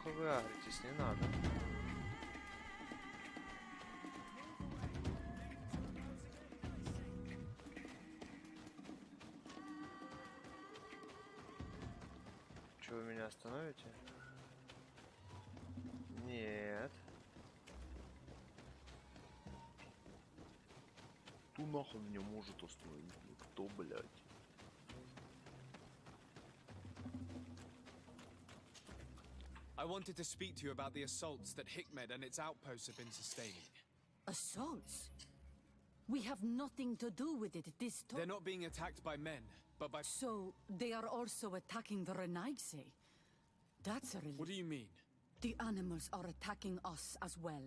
плохо вы агритесь, не надо. Что, вы меня остановите? Нет. Кто нахуй меня может остановить? Кто, блядь? I wanted to speak to you about the assaults that Hikmed and its outposts have been sustaining. Assaults? We have nothing to do with it this time. They're not being attacked by men, but by... So, they are also attacking the Renaigse? That's a relief. What do you mean? The animals are attacking us as well.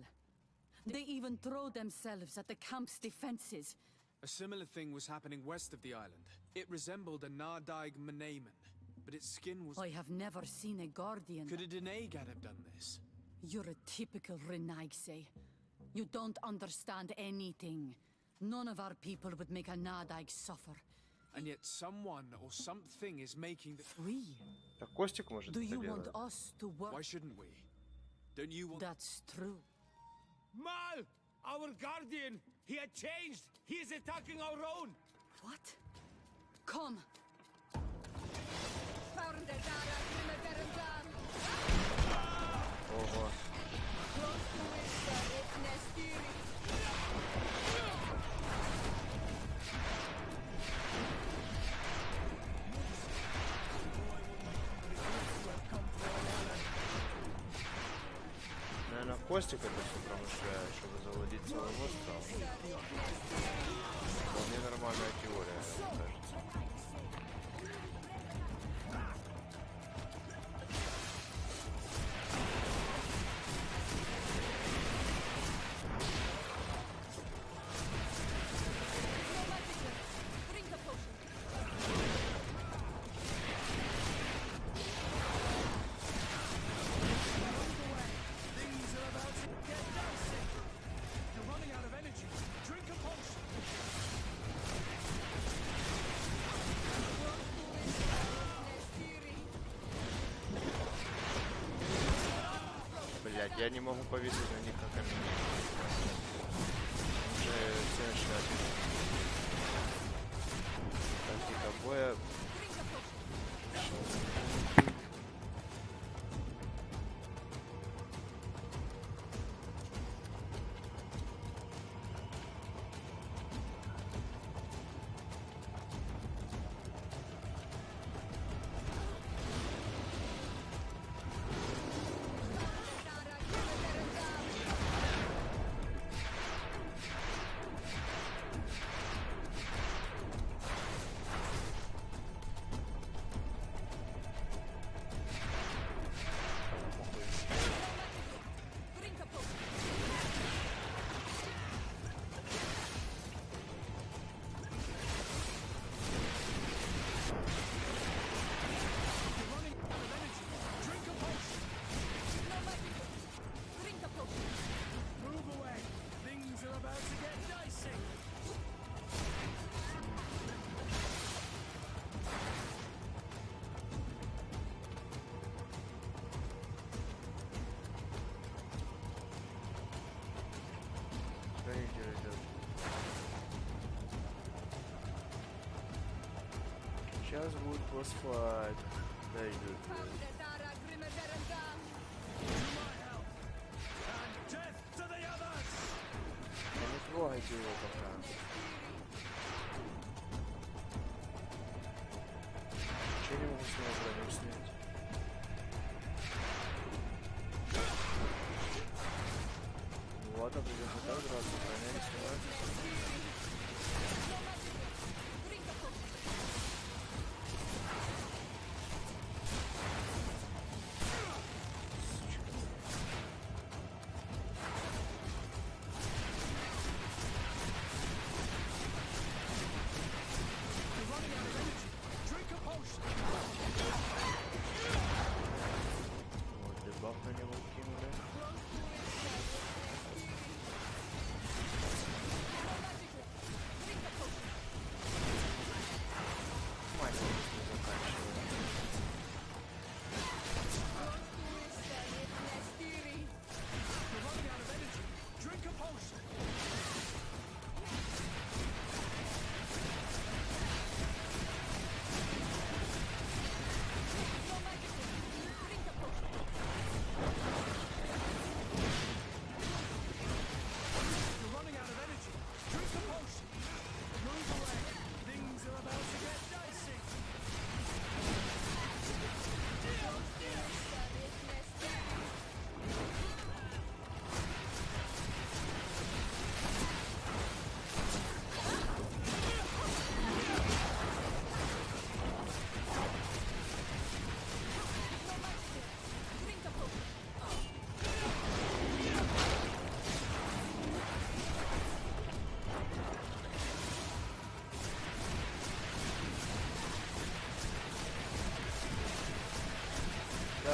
They even throw themselves at the camp's defenses. A similar thing was happening west of the island. It resembled a Nardaig Menaemon, but its skin was... I have never seen a guardian. Could a Denegad have done this? You're a typical Renaigse. You don't understand anything. None of our people would make a Nardaig suffer. And yet someone or something is making the... We? Так Костик может Do это you делать. want us to work? Why shouldn't we? Don't you want... That's true. Mal! Our guardian! He had changed! He is attacking our own! What? Come! Ого. Наверное, Костик это все промышляет, чтобы заводить целый остров. Вполне нормальная теория, мне кажется. Блять, я не могу повесить на них на камень. Уже все начинают. Тактика боя. Сейчас будет босс-файт. Да, идет. Да не трогайте его пока. Че не могу с него броню снять? Ну ладно, придется так драться, броня не снимать.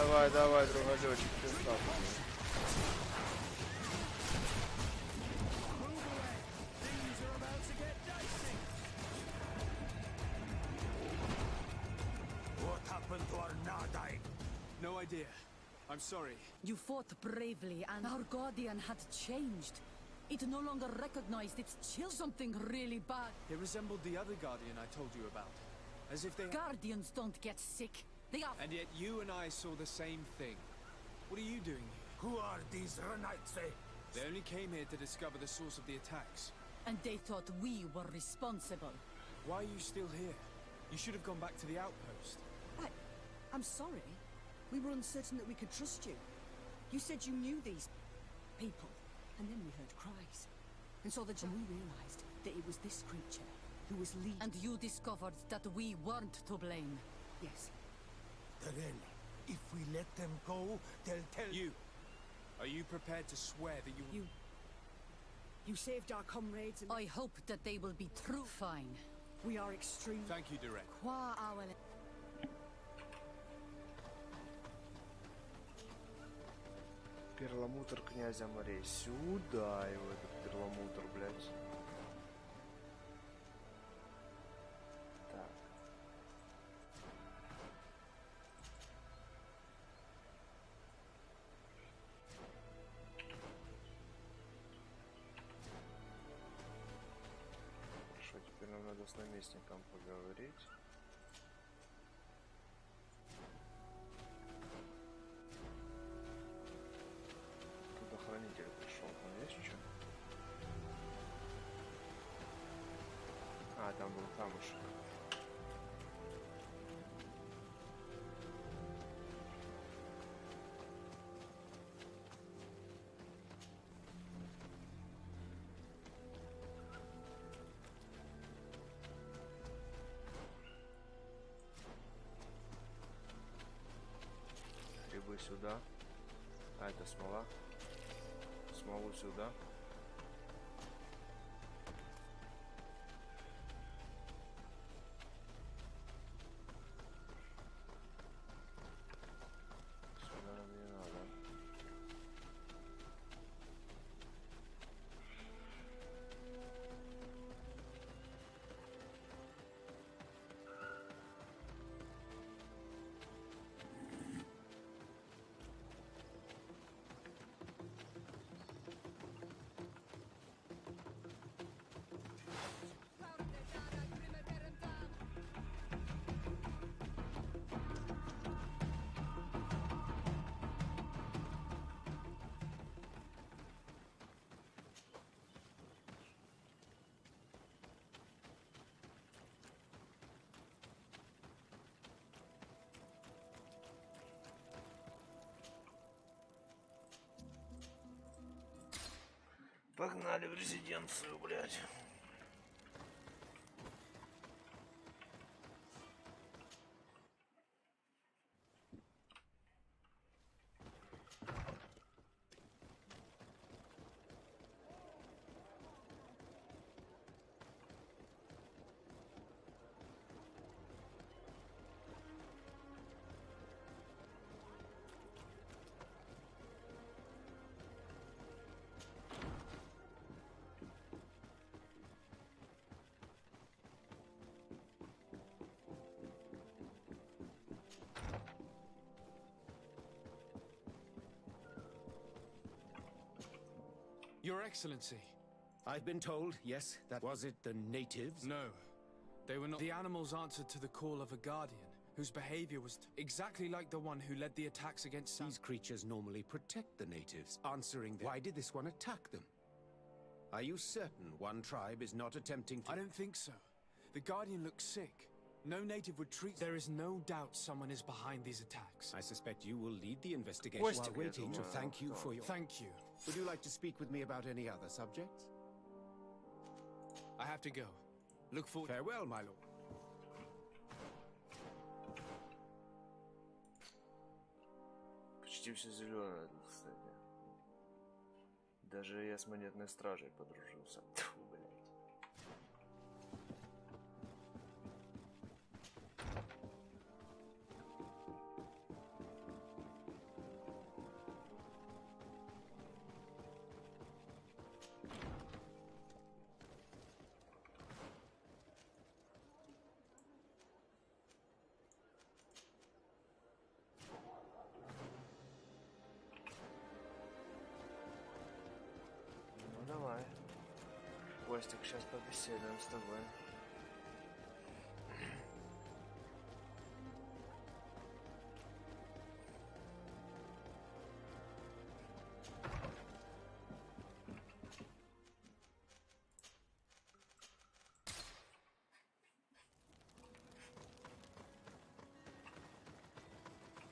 Давай, давай, другалечек, пизда. What happened to our Nardai? No idea. I'm sorry. You fought bravely, and our guardian had changed. It no longer recognized its chill. Something really bad. It resembled the other guardian I told you about. As if they... Guardians don't get sick. They are... And yet you and I saw the same thing. What are you doing here? Who are these Renaitse? They only came here to discover the source of the attacks. And they thought we were responsible. Why are you still here? You should have gone back to the outpost. I'm sorry. We were uncertain that we could trust you. You said you knew these people, and then we heard cries. And so we realized that it was this creature who was leading. And you discovered that we weren't to blame. Yes. Darrell, if we let them go, they'll tell... You! Are you prepared to swear that you... You saved our comrades and I hope that they will be true. Fine. we are extreme. Thank you, Direct. Qua our... Перламутр князя морей. Сюда его, этот перламутр, блядь. Так. Хорошо, теперь нам надо с наместником поговорить. Хранитель пришел, там есть что? А, там был камушек. Грибы сюда. А, это смола. Смолу сюда. Сюда нам не надо. Погнали в резиденцию, блядь. Your Excellency. I've been told, yes, that was it the natives? No. They were not. The animals answered to the call of a guardian, whose behavior was exactly like the one who led the attacks against These creatures normally protect the natives, answering them. Why did this one attack them? Are you certain one tribe is not attempting to... I don't think so. The guardian looks sick. No native would treat... There is no doubt someone is behind these attacks. I suspect you will lead the investigation. What's While the waiting to reason? thank you for your... Thank you. Would you like to speak with me about any other subjects? I have to go. Look forward... Farewell, my lord. Почти все зеленое тут, кстати. Даже я с монетной стражей подружился. Тьфу, блядь. давай. Костик, сейчас побеседуем с тобой.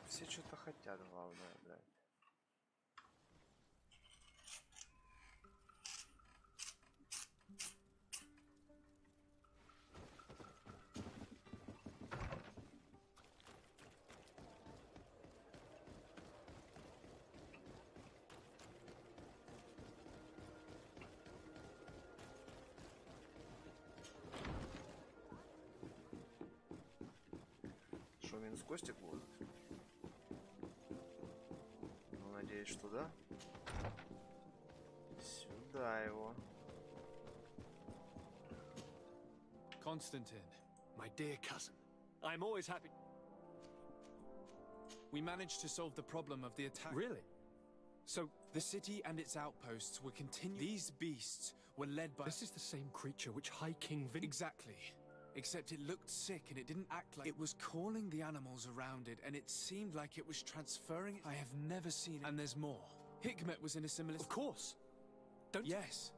Все что-то хотят, главное, блядь. Что, минус Костик будет? Ну, надеюсь, что да. Сюда его. Constantine, My dear cousin, I'm always happy. we managed to solve the problem of the attack. Really? So, The city and its outposts were continuing. These beasts were led by... this is the same creature which High King Vin... Exactly. Except it looked sick and it didn't act like... It was calling the animals around it and it seemed like it was transferring... I have never seen it. And there's more. Hikmet was in a similar... Of course. Don't... Yes.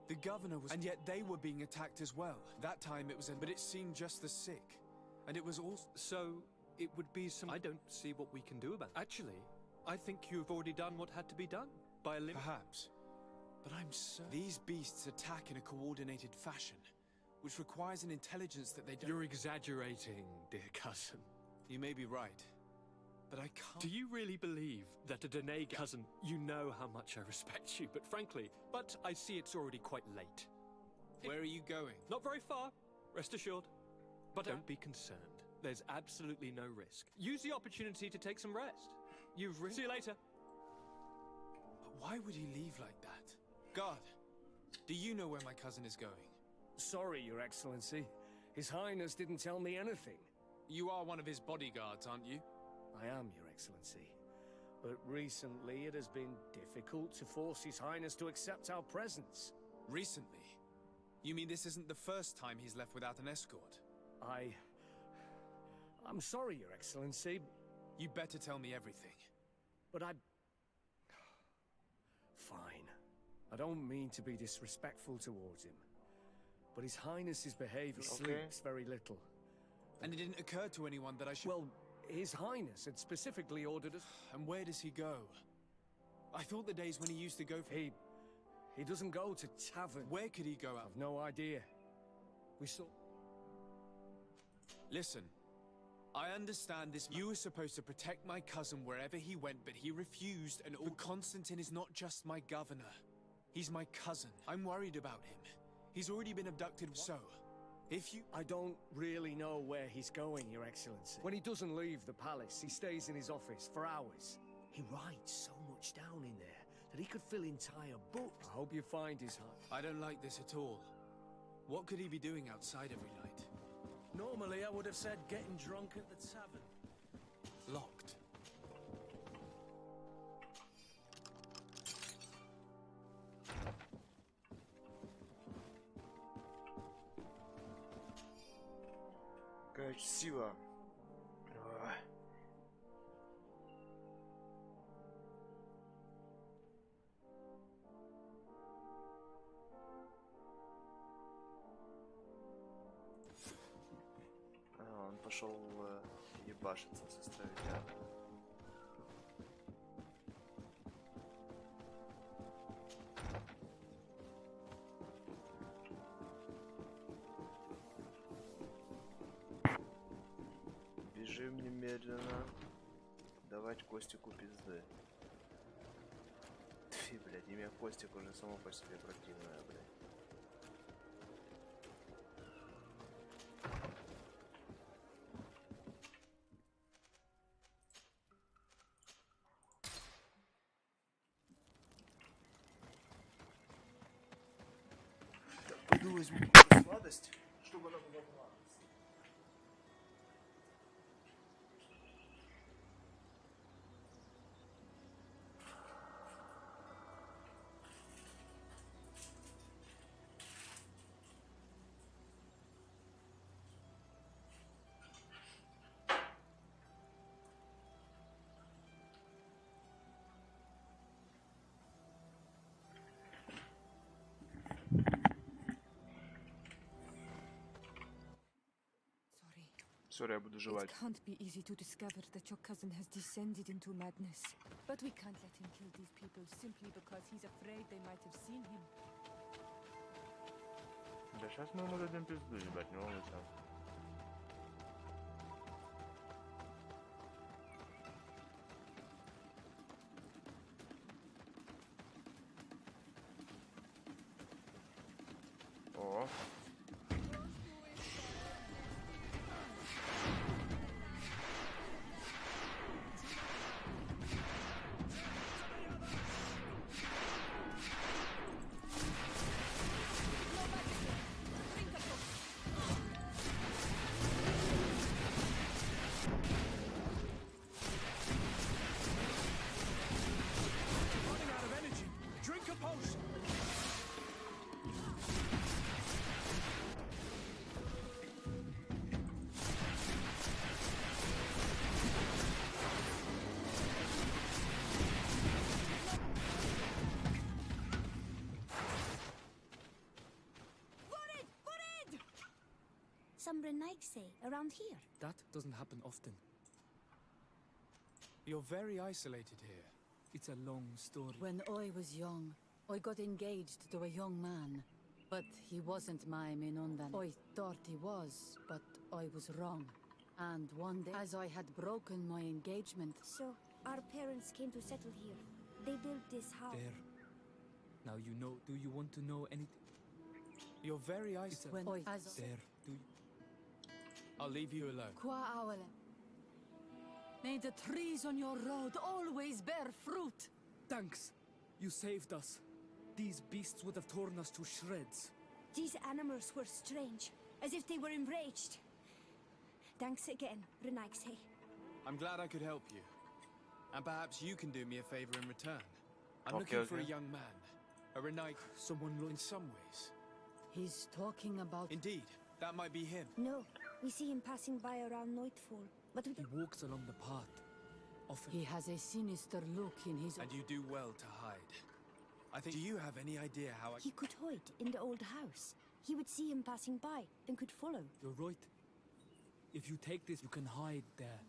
The governor was... And yet they were being attacked as well. That time it was... But it seemed just as sick. And it was also... So, it would be some... I don't see what we can do about it. Actually, I think you've already done what had to be done. By a limit. Perhaps. But I'm certain... These beasts attack in a coordinated fashion, which requires an intelligence that they don't... You're exaggerating, dear cousin. You may be right. But I can't... Do you really believe that a Danae cousin... You know how much I respect you, but frankly... But I see it's already quite late. Where are you going? Not very far, rest assured. But don't be concerned. There's absolutely no risk. Use the opportunity to take some rest. You've really... See you later. But why would he leave like that? Guard, do you know where my cousin is going? Sorry, Your Excellency. His Highness didn't tell me anything. You are one of his bodyguards, aren't you? I am, Your Excellency. But recently it has been difficult to force His Highness to accept our presence. Recently? You mean this isn't the first time he's left without an escort? I'm sorry, Your Excellency. You better tell me everything. But Fine. I don't mean to be disrespectful towards him. But His Highness's behavior sleeps very little. And it didn't occur to anyone that I should... Well, His Highness had specifically ordered us... And where does he go? I thought the days when he used to go for... He doesn't go to tavern. Where could he go out? I've no idea. We saw... Listen, I understand this. You were supposed to protect my cousin wherever he went, but he refused, and all... Constantine is not just my governor. He's my cousin. I'm worried about him. He's already been abducted, so... If you... I don't really know where he's going, Your Excellency. When he doesn't leave the palace, he stays in his office for hours. He writes so much down in there that he could fill entire books. I hope you find his heart. I don't like this at all. What could he be doing outside every night? Normally, I would have said getting drunk at the tavern. Locked. Короче, сила. Ой. Он пошел ебашиться с островитянами. Бежим немедленно. Давать Костику пизды. Тьфи, блядь, имя Костик уже само по себе противное, блядь. Пойду возьму сладость, чтобы она была сладость. Сори, я буду жевать. It can't be easy to discover that your cousin has descended into madness. But we can't let him kill these people simply because he's afraid they might have seen him. Да сейчас мы ему дадим пизду, ебать, не волнуйся. О. Running out of energy. Drink a potion. Some Renaigse around here. That doesn't happen often. You're very isolated here. It's a long story. When I was young, I got engaged to a young man. But he wasn't my Minundan. I thought he was, but I was wrong. And one day, as I had broken my engagement... So, our parents came to settle here. They built this house. There. Now you know. Do you want to know anything? You're very isolated. When I... There. Do you... I'll leave you alone. Qua awele. May the trees on your road always bear fruit. Thanks. You saved us. These beasts would have torn us to shreds. These animals were strange, as if they were enraged. Thanks again, Renaigse. I'm glad I could help you. And perhaps you can do me a favor in return. I'm looking for a young man. A Renaigse. Someone in some ways. He's talking about... Indeed. That might be him. No, we see him passing by around nightfall, but we He walks along the path. Often. He has a sinister look in his... And you do well to hide. I think... Do you have any idea how I... He could hide in the old house. He would see him passing by and could follow. You're right. If you take this, you can hide there.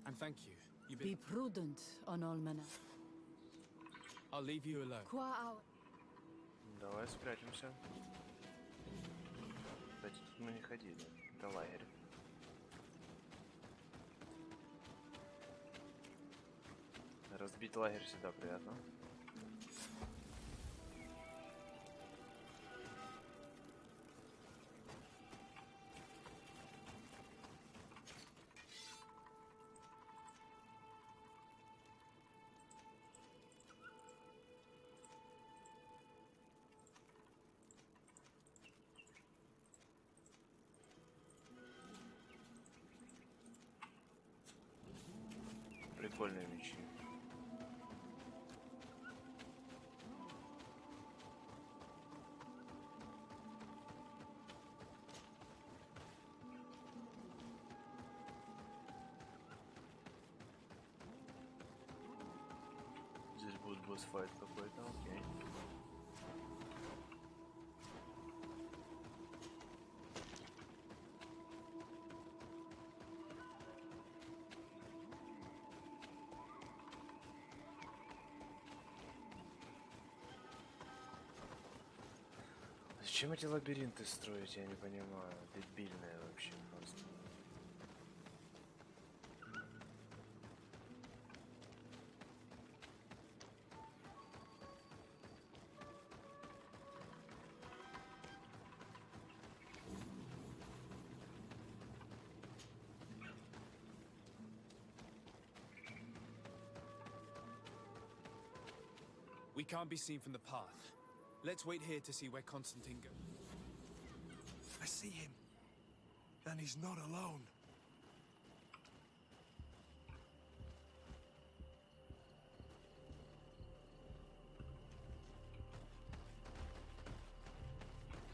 And thank you. You've been... Be prudent on all manner. I'll leave you alone. Qua awele. Давай спрячемся. Кстати, тут мы не ходили. Это лагерь. Разбить лагерь всегда приятно. Прикольные мечи. Здесь будет босс-файт какой-то, окей. Зачем эти лабиринты строить, я не понимаю. Дебильные вообще просто. We can't be seen from the path. Let's wait here to see where Constantine goes. I see him. And he's not alone.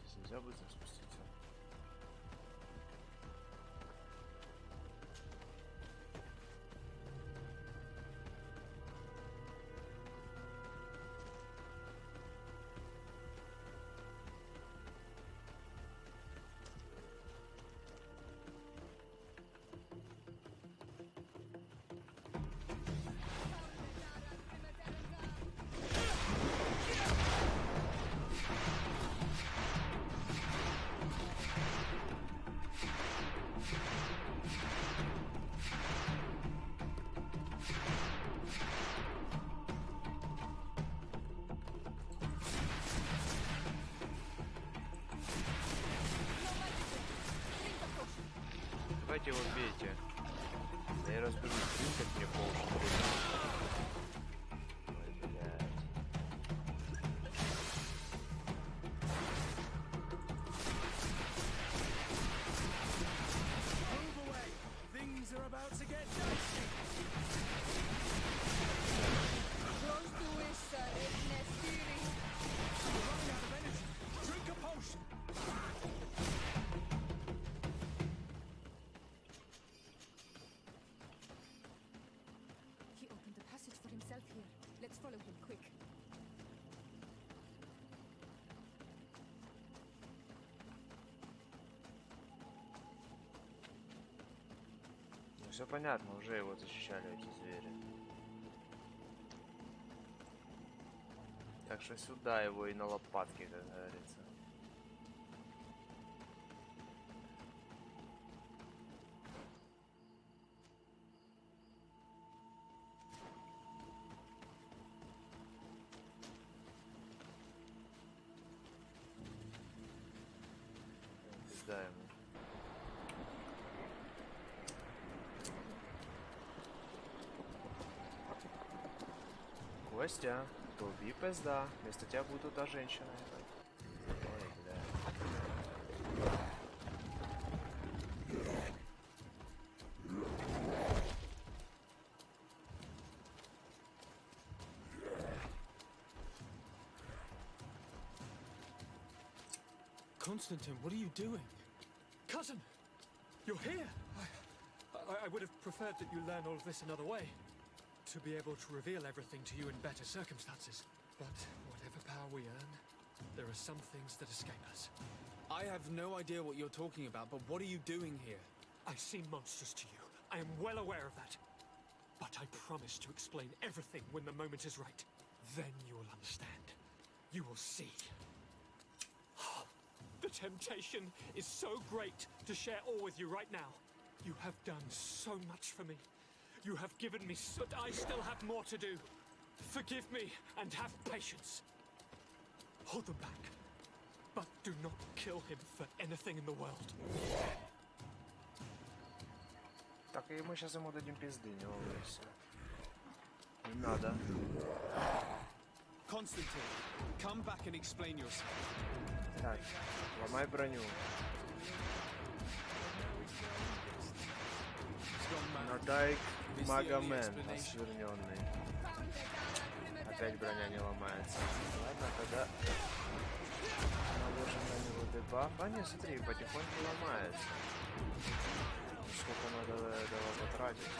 Здесь нельзя быстро спуститься. его, бейте. Да я разберусь, как мне полшага. Ой, блядь. He opened the passage for himself here. Let's follow him quick. Ну все понятно, уже его защищали эти звери. Так что сюда его и на лопатки, как говорится. Пизда ему. Костя, туби пизда. Вместо тебя будет та женщина. Ой, бля. Constantine, what are you doing? Cousin, you're here. I would have preferred that you learn all of this another way. To be able to reveal everything to you in better circumstances. But whatever power we earn, there are some things that escape us. I have no idea what you're talking about, but what are you doing here? I seem monstrous to you. I am well aware of that. But I promise to explain everything when the moment is right. Then you will understand. You will see. The temptation is so great to share all with you right now. You have done so much for me. You have given me so... I still have more to do. Forgive me and have patience. Hold them back. But do not kill him for anything in the world. Так, и мы сейчас ему дадим пизды, не волнуйся. Не надо. Constantine, come back and explain yourself. Так, ломай броню. Надай Магомен, осверненный. Опять броня не ломается. Ладно, тогда наложим на него дебаф. А не, смотри, потихоньку ломается. Сколько надо этого потратить.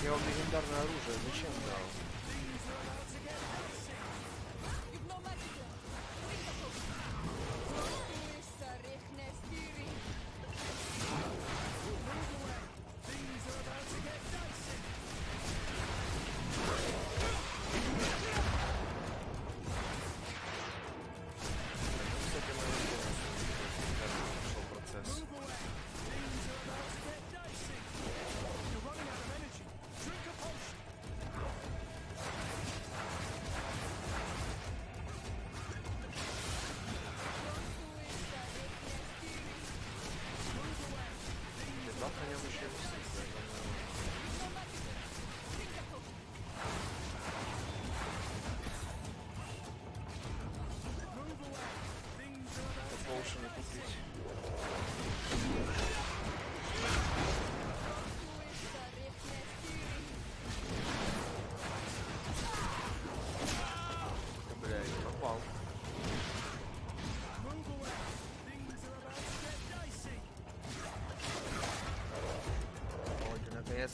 Я вам легендарное оружие зачем дал?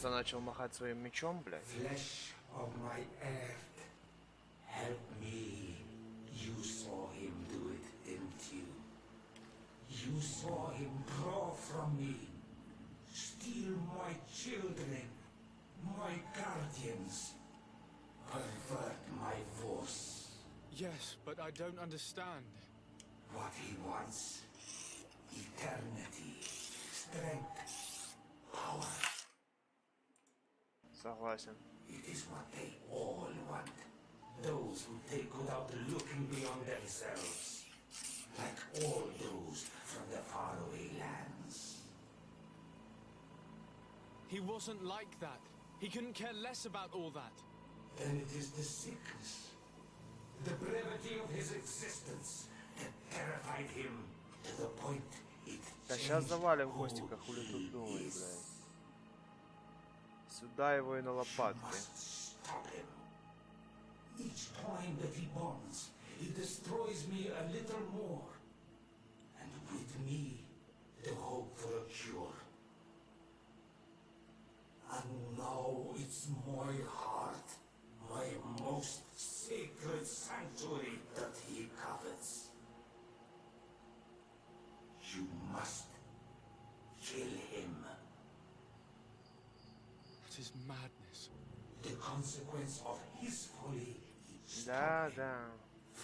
просто начал махать своим мечом, блядь. Flesh of my earth, help me. You saw him do it, didn't you? You saw him draw from me, steal my children, my guardians, pervert my force. Yes, but I don't understand. What he wants, eternity, strength, power. Согласен. It is what they all want. Those who take without looking beyond themselves. Like all those from the faraway lands. He wasn't like that. He couldn't care less about all that. Then it is the sickness, the brevity of his existence that terrified him to the point it Да сейчас завалим Костика, хули тут думать, блядь. Сюда его и на лопатки. Stop him. Each time that he bonds, it destroys me a little more. And with me, the hope for a cure. And now it's my heart, my most sacred sanctuary that he covets. You must kill him. That is madness. The consequence of his folly. Да, да.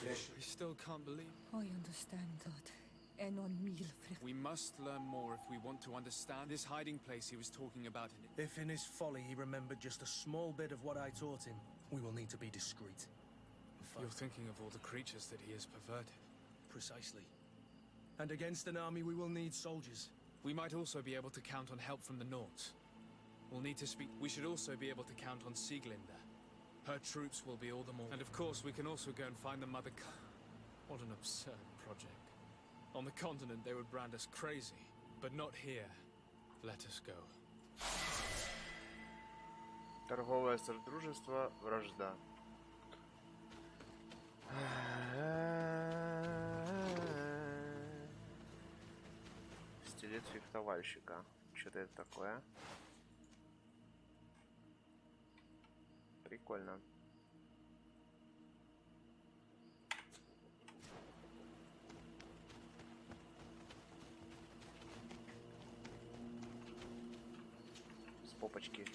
We still can't believe. I understand that. En on mil frick. We must learn more if we want to understand this hiding place he was talking about in it. If in his folly he remembered just a small bit of what I taught him, we will need to be discreet. You're thinking of all the creatures that he has perverted. Precisely. And against an army we will need soldiers. We might also be able to count on help from the Nords. We'll need to speak. We should also be able to count on Sieglinde. Her troops will be all the more. And of course, we can also go and find the Mother. What an absurd project. On the continent, they would brand us crazy, but not here. Let us go. Торговое содружество, вражда. Стилет фехтовальщика. Что-то это такое. Прикольно. С попочки.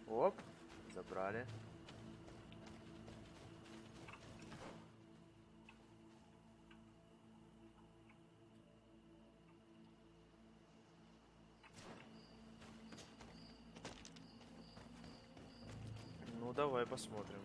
Оп, забрали. Ну, давай посмотрим.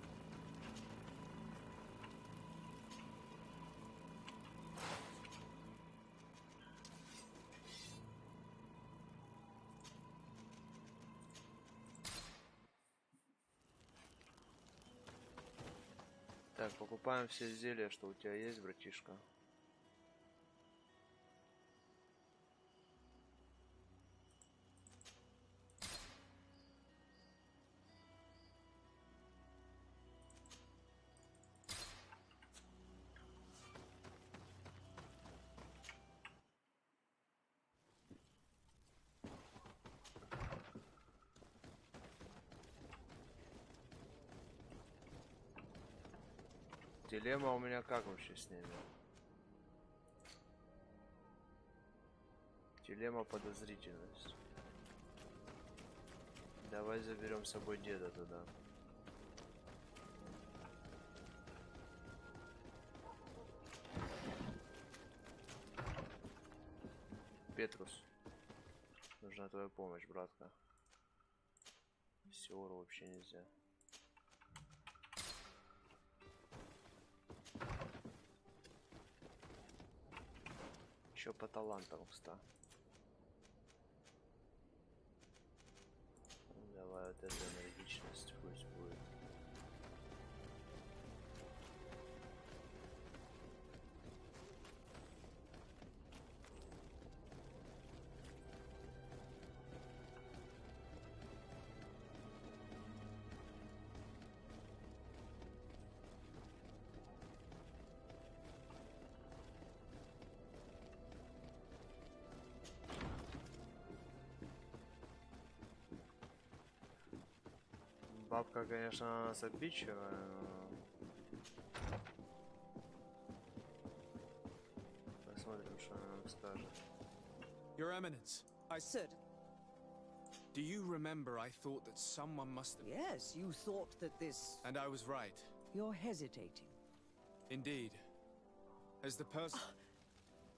Так, покупаем все зелья, что у тебя есть, братишка. Дилемма у меня как вообще с ними? Дилемма подозрительность. Давай заберем с собой деда туда. Петрус, нужна твоя помощь, братка. Сеору вообще нельзя. Еще по талантам, кстати. Давай вот эту энергичность пусть будет. Бабка, конечно, нас обидчивая, но... Посмотрим, что она нам скажет. Your Eminence, I said... Do you remember I thought that someone must have... Yes, you thought that this... And I was right. You're hesitating. Indeed. As the person...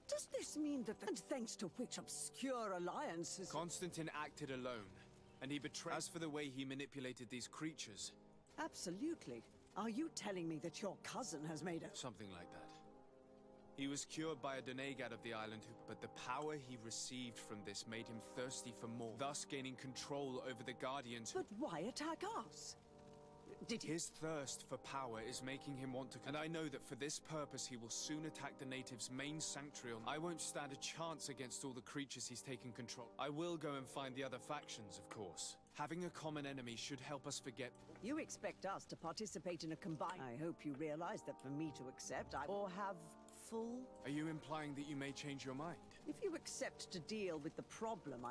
Does this mean that and thanks to which obscure alliances... Constantine acted alone, and he betrayed... As for the way he manipulated these creatures... Absolutely. Are you telling me that your cousin has made a... Something like that. He was cured by a Donegat of the island but the power he received from this made him thirsty for more, thus gaining control over the Guardians But why attack us? His thirst for power is making him want to... And I know that for this purpose he will soon attack the natives' main sanctuary. I won't stand a chance against all the creatures he's taken control. I will go and find the other factions, of course. Having a common enemy should help us forget... You expect us to participate in a combined... I hope you realize that for me to accept, or have full... Are you implying that you may change your mind? If you accept to deal with the problem,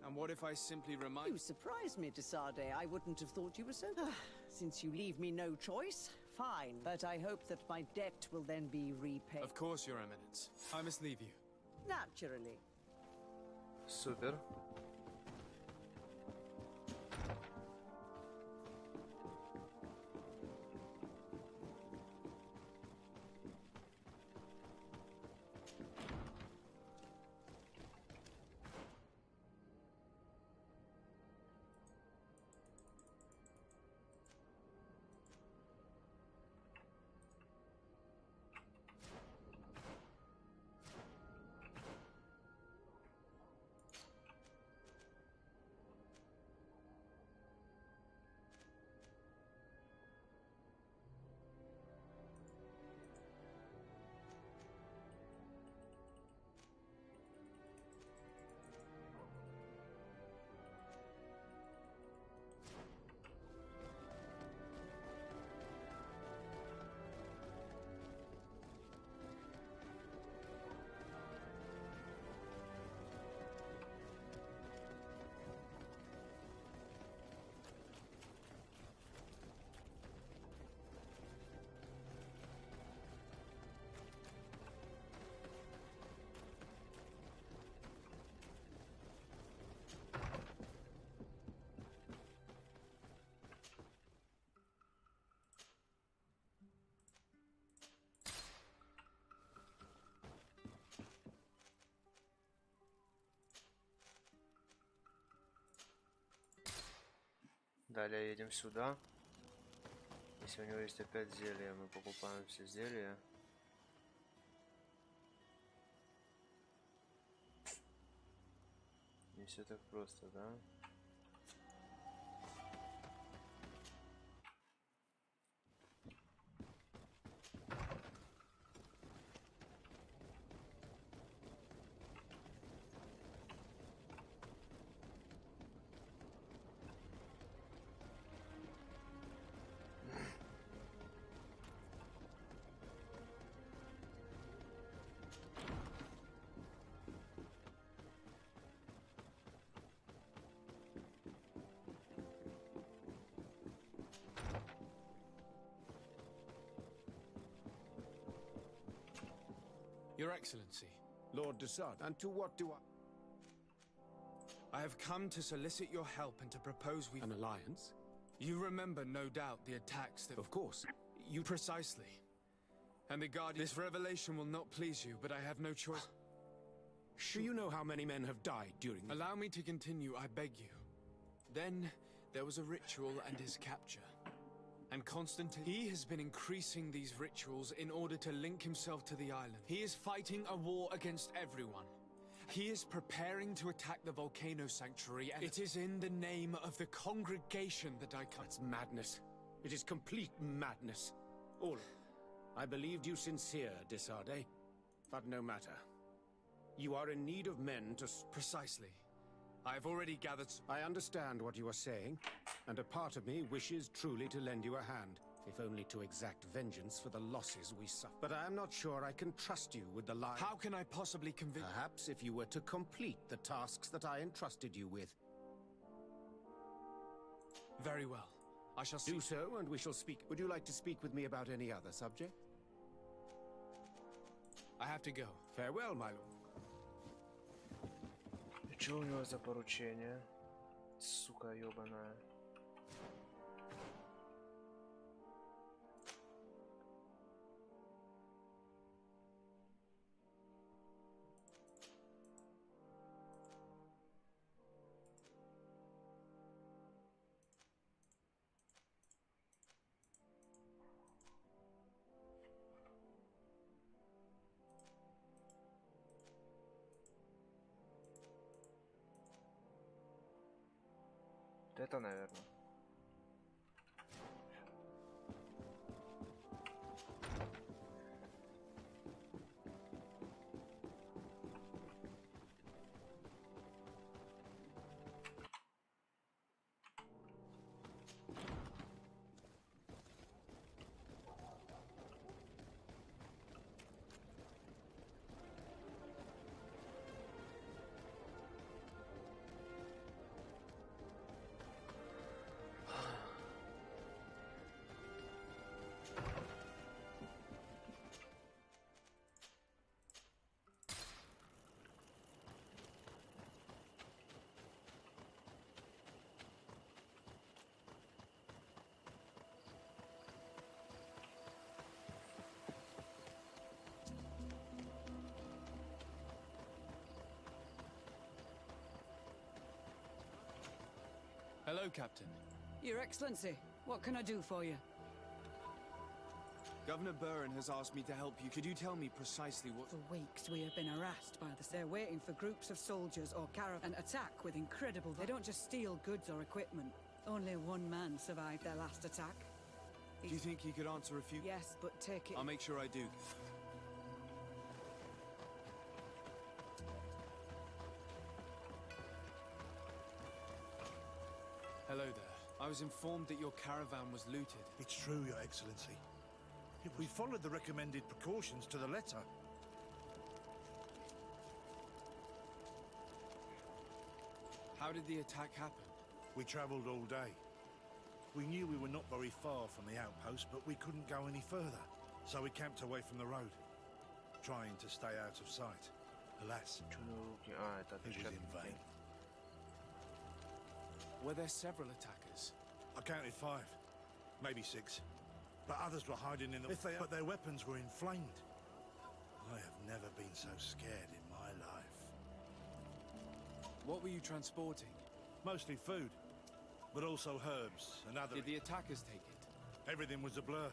And what if I simply remind... You surprised me, Desade. I wouldn't have thought you were so... Since you leave me no choice, fine. But I hope that my debt will then be repaid. Of course, Your Eminence. I must leave you. Naturally. Супер. Далее едем сюда. Если у него есть опять зелья, мы покупаем все зелья. Не все так просто, да? Your Excellency. Lord Desade, and to what do I have come to solicit your help and to propose we... An alliance? You remember, no doubt, the attacks that... Of course. You... Precisely. And the Guardian... This revelation will not please you, but I have no choice... Do you know how many men have died during... Allow me to continue, I beg you. Then, there was a ritual and his capture. And Constantine... He has been increasing these rituals in order to link himself to the island. He is fighting a war against everyone. He is preparing to attack the volcano sanctuary, and it is in the name of the congregation that I come... That's madness. It is complete madness. All. I believed you sincere, Desade. But no matter. You are in need of men to... Precisely. I have already gathered... I understand what you are saying, and a part of me wishes truly to lend you a hand. if only to exact vengeance for the losses we suffered. But I am not sure I can trust you with the line. How can I possibly convince... Perhaps if you were to complete the tasks that I entrusted you with. Very well. I shall see... Do so, and we shall speak. Would you like to speak with me about any other subject? I have to go. Farewell, my lord. И что у него за поручение? Сука ёбаная. Это, наверное. Hello, Captain. Your Excellency, what can I do for you? Governor Burren has asked me to help you. Could you tell me precisely what... For weeks we have been harassed by the... They're waiting for groups of soldiers or caravan attack with incredible... They don't just steal goods or equipment. Only one man survived their last attack. Do you think he could answer a few... Yes, but take it... I'll make sure I do. Hello there. I was informed that your caravan was looted. It's true, Your Excellency. We followed the recommended precautions to the letter. How did the attack happen? We travelled all day. We knew we were not very far from the outpost, but we couldn't go any further. So we camped away from the road, trying to stay out of sight. Alas, it was in vain. Were there several attackers? I counted 5, maybe 6. But others were hiding in the... But their weapons were inflamed. I have never been so scared in my life. What were you transporting? Mostly food, but also herbs and other... Did the attackers take it? Everything was a blur.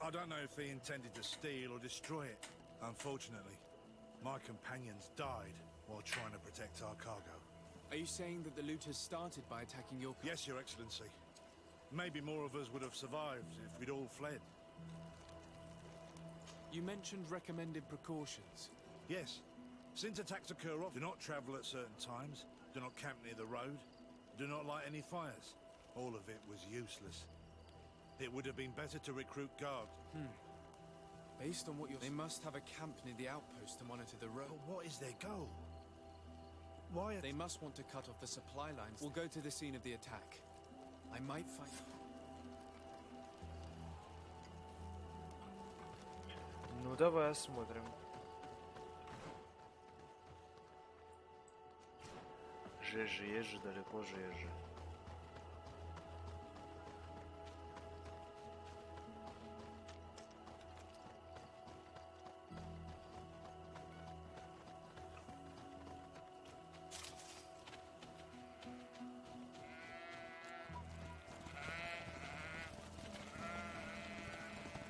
I don't know if they intended to steal or destroy it. Unfortunately, my companions died while trying to protect our cargo. Are you saying that the looters started by attacking your... Yes, Your Excellency. Maybe more of us would have survived if we'd all fled. You mentioned recommended precautions. Yes. Since attacks occur often, do not travel at certain times, do not camp near the road, do not light any fires. All of it was useless. It would have been better to recruit guards. Based on what you're... They must have a camp near the outpost to monitor the road. But what is their goal? Why are... They must want to cut off the supply lines. We'll go to the scene of the attack. I might find... Ну, давай осмотрим. Жеже, есть же, далеко жеже.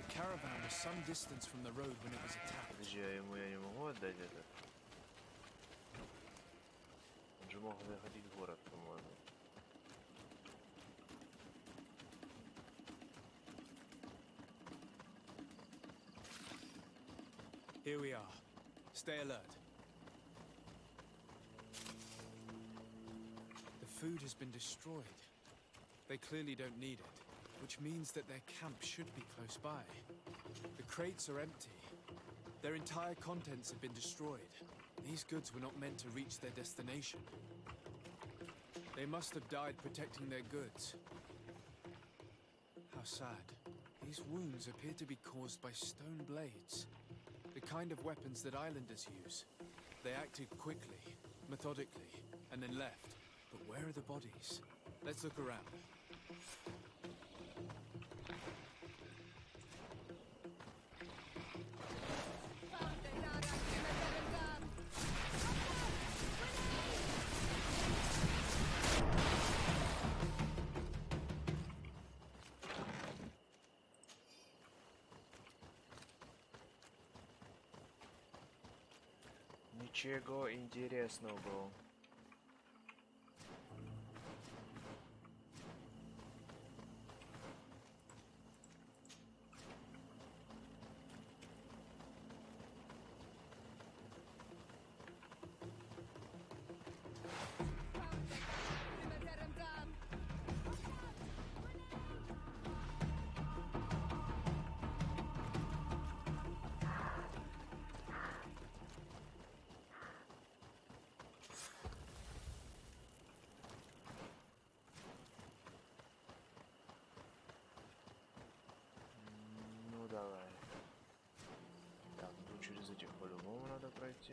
The caravan was some distance from the road when it was attacked. Подожди, я не могу отдать это? Он же мог заходить в город, по-моему. Here we are. Stay alert. The food has been destroyed. They clearly don't need it. which means that their camp should be close by. The crates are empty. Their entire contents have been destroyed. These goods were not meant to reach their destination. They must have died protecting their goods. How sad. These wounds appear to be caused by stone blades. The kind of weapons that islanders use. They acted quickly, methodically, and then left. But where are the bodies? Let's look around. Ничего интересного. Давай. Так, тут через этих по-любому надо пройти.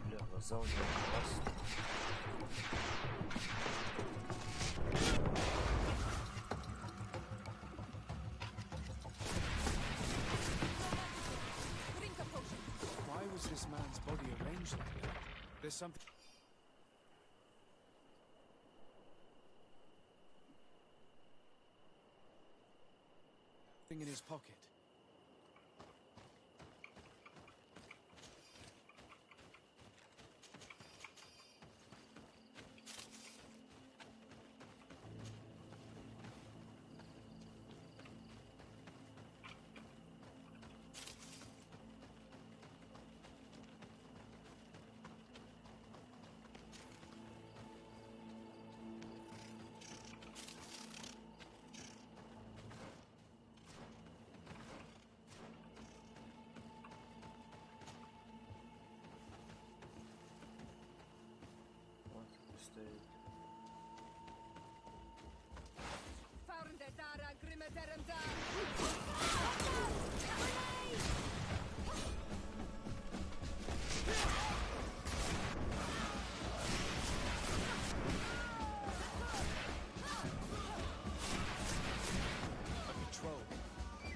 Бля, глаза у него классные. Why was this man's body arranged like that? There's something in his pocket.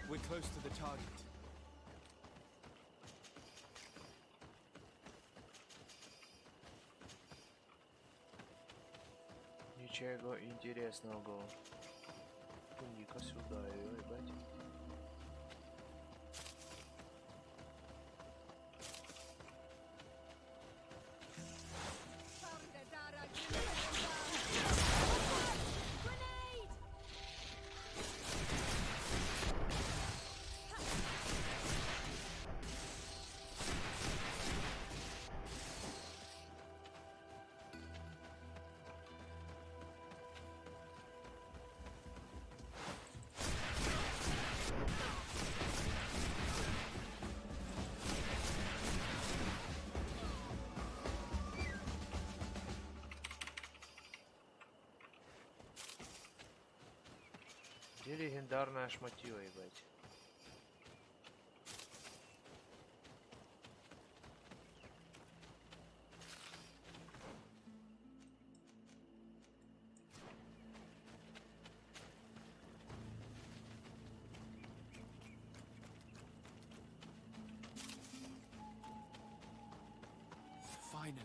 We're close to the target. Ничего интересного. Иди-ка сюда, ебать. Где легендарная шмотила, ебать? Finally,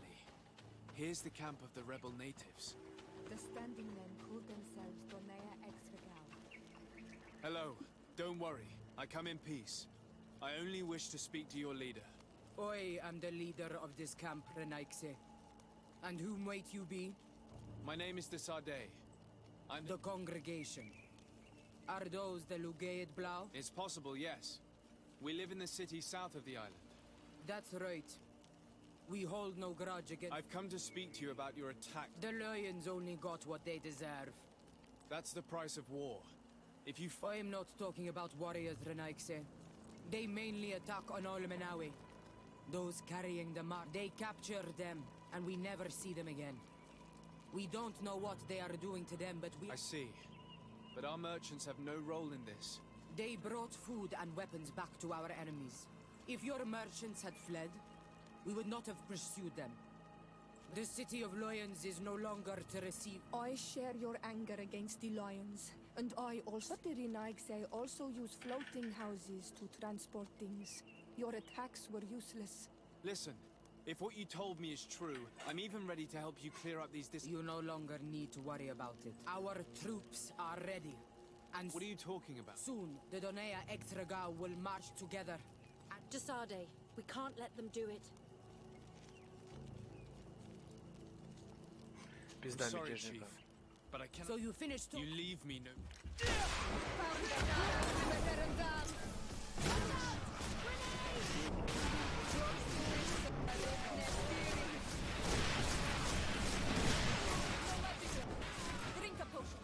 here's the camp of the rebel natives. The standing men called themselves Donea Exregal. Hello. Don't worry. I come in peace. I only wish to speak to your leader. I am the leader of this camp, Renaikse. And whom might you be? My name is Desarde. I'm the congregation. Are those the Lugaid Blau? It's possible, yes. We live in the city south of the island. That's right. We hold no grudge against... I've come to speak to you about your attack. The lions only got what they deserve. That's the price of war. If you I am not talking about warriors, Renaikse. They mainly attack on Olmenawi. Those carrying the mark. They capture them, and we never see them again. We don't know what they are doing to them, but we... I see. But our merchants have no role in this. They brought food and weapons back to our enemies. If your merchants had fled, we would not have pursued them. The city of lions is no longer to receive... I share your anger against the lions, and I also... But the Renaigse also use floating houses to transport things. Your attacks were useless. Listen, if what you told me is true, I'm even ready to help you clear up these You no longer need to worry about it. Our troops are ready. And what are you talking about? Soon, the Donea Extragao will march together. Desade, we can't let them do it. I'm sorry, Chief, but I cannot... So you finished... You leave me no... Drink a potion.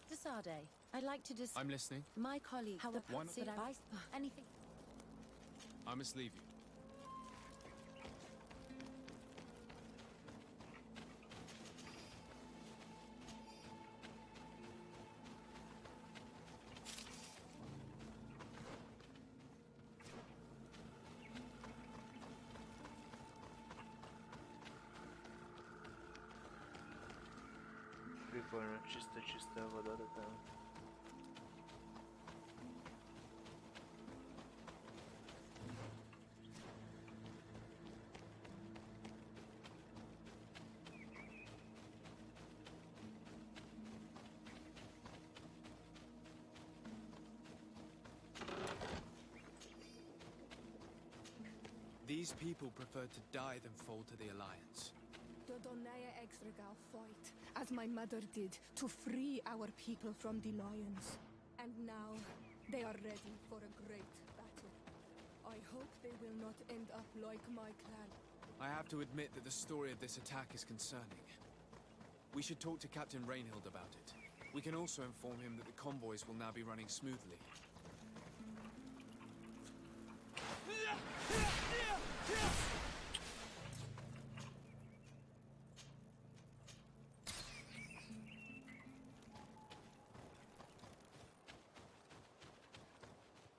Desade, I'd like to I'm listening. My colleague, Why not? anything. I must leave you. Прикольно, чистая вода такая. These people preferred to die than fall to the Alliance. The Donea Extragao fight, as my mother did, to free our people from the lions. And now, they are ready for a great battle. I hope they will not end up like my clan. I have to admit that the story of this attack is concerning. We should talk to Captain Rainhild about it. We can also inform him that the convoys will now be running smoothly.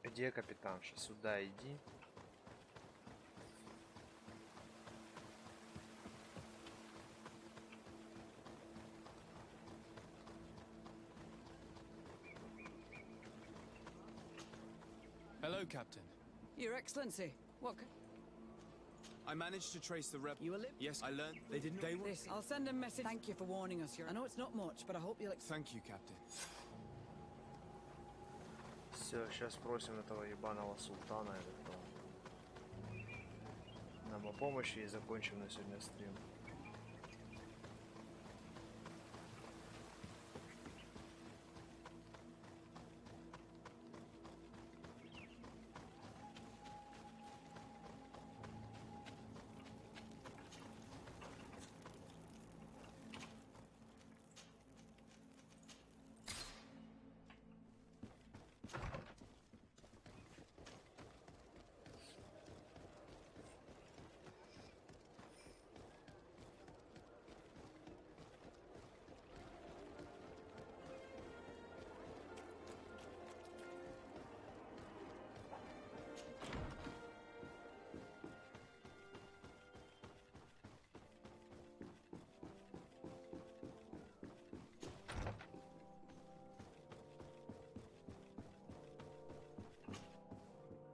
Где капитанша? Сюда иди. Hello, Captain. Your Excellency, what? I managed to trace the rebel. You a lip? Yes, I learned they didn't. They were. This, I'll send a message. Thank you for warning us. I know it's not much, but I hope you'll. Thank you, Captain. Все, сейчас спросим этого ебаного султана или кто нам о помощи и закончим на сегодня стрим.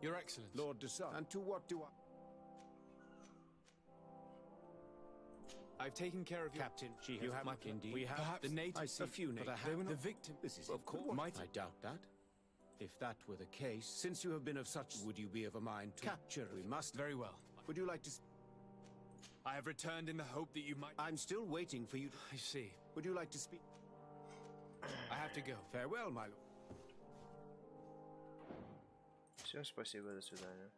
Your Excellency. Lord Desart. And to what do I've taken care of Captain, she has you have indeed. We have perhaps the natives. I see, A few but natives. they were The not victim. This is of course. I doubt that. If that were the case, since you have been of such, would you be of a mind to capture? We must. Very well. Would you like to? I have returned in the hope that you might. I'm still waiting for you. I see. Would you like to speak? I have to go. Farewell, my lord. Все, спасибо, до свидания.